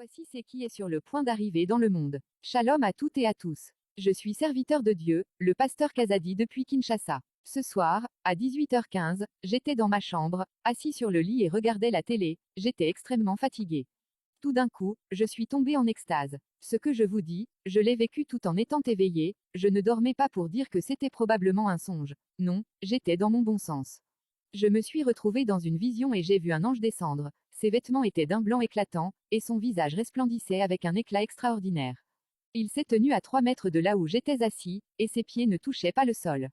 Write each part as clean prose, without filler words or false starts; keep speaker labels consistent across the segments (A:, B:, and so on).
A: Voici ce qui est sur le point d'arriver dans le monde. Shalom à toutes et à tous. Je suis serviteur de Dieu, le pasteur Kazadi depuis Kinshasa. Ce soir, à 18h15, j'étais dans ma chambre, assis sur le lit et regardais la télé, j'étais extrêmement fatigué. Tout d'un coup, je suis tombé en extase. Ce que je vous dis, je l'ai vécu tout en étant éveillé, je ne dormais pas pour dire que c'était probablement un songe. Non, j'étais dans mon bon sens. Je me suis retrouvé dans une vision et j'ai vu un ange descendre. Ses vêtements étaient d'un blanc éclatant, et son visage resplendissait avec un éclat extraordinaire. Il s'est tenu à 3 mètres de là où j'étais assis, et ses pieds ne touchaient pas le sol.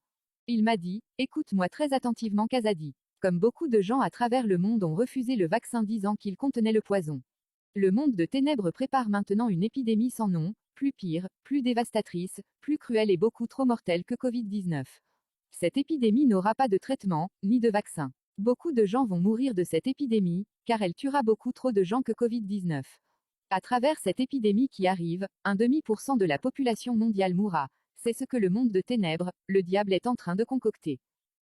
A: Il m'a dit, écoute-moi très attentivement Kazadi. Comme beaucoup de gens à travers le monde ont refusé le vaccin disant qu'il contenait le poison. Le monde de ténèbres prépare maintenant une épidémie sans nom, plus pire, plus dévastatrice, plus cruelle et beaucoup trop mortelle que Covid-19. Cette épidémie n'aura pas de traitement, ni de vaccin. Beaucoup de gens vont mourir de cette épidémie, car elle tuera beaucoup trop de gens que Covid-19. À travers cette épidémie qui arrive, 1,5% de la population mondiale mourra. C'est ce que le monde de ténèbres, le diable est en train de concocter.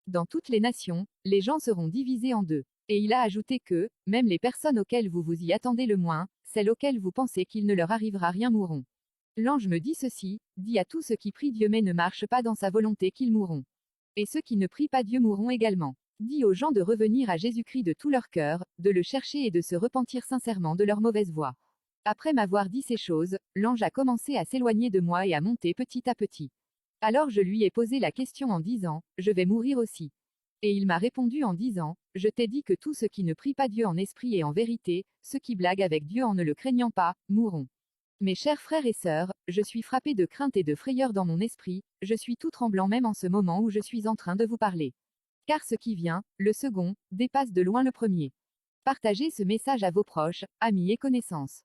A: Dans toutes les nations, les gens seront divisés en deux. Et il a ajouté que, même les personnes auxquelles vous vous y attendez le moins, celles auxquelles vous pensez qu'il ne leur arrivera rien mourront. L'ange me dit ceci, dit à tous ceux qui prient Dieu mais ne marchent pas dans sa volonté qu'ils mourront. Et ceux qui ne prient pas Dieu mourront également. Dit aux gens de revenir à Jésus-Christ de tout leur cœur, de le chercher et de se repentir sincèrement de leur mauvaise voie. Après m'avoir dit ces choses, l'ange a commencé à s'éloigner de moi et à monter petit à petit. Alors je lui ai posé la question en disant, je vais mourir aussi. Et il m'a répondu en disant, je t'ai dit que tous ceux qui ne prient pas Dieu en esprit et en vérité, ceux qui blaguent avec Dieu en ne le craignant pas, mourront. Mes chers frères et sœurs, je suis frappé de crainte et de frayeur dans mon esprit, je suis tout tremblant même en ce moment où je suis en train de vous parler. Car ce qui vient, le second, dépasse de loin le premier. Partagez ce message à vos proches, amis et connaissances.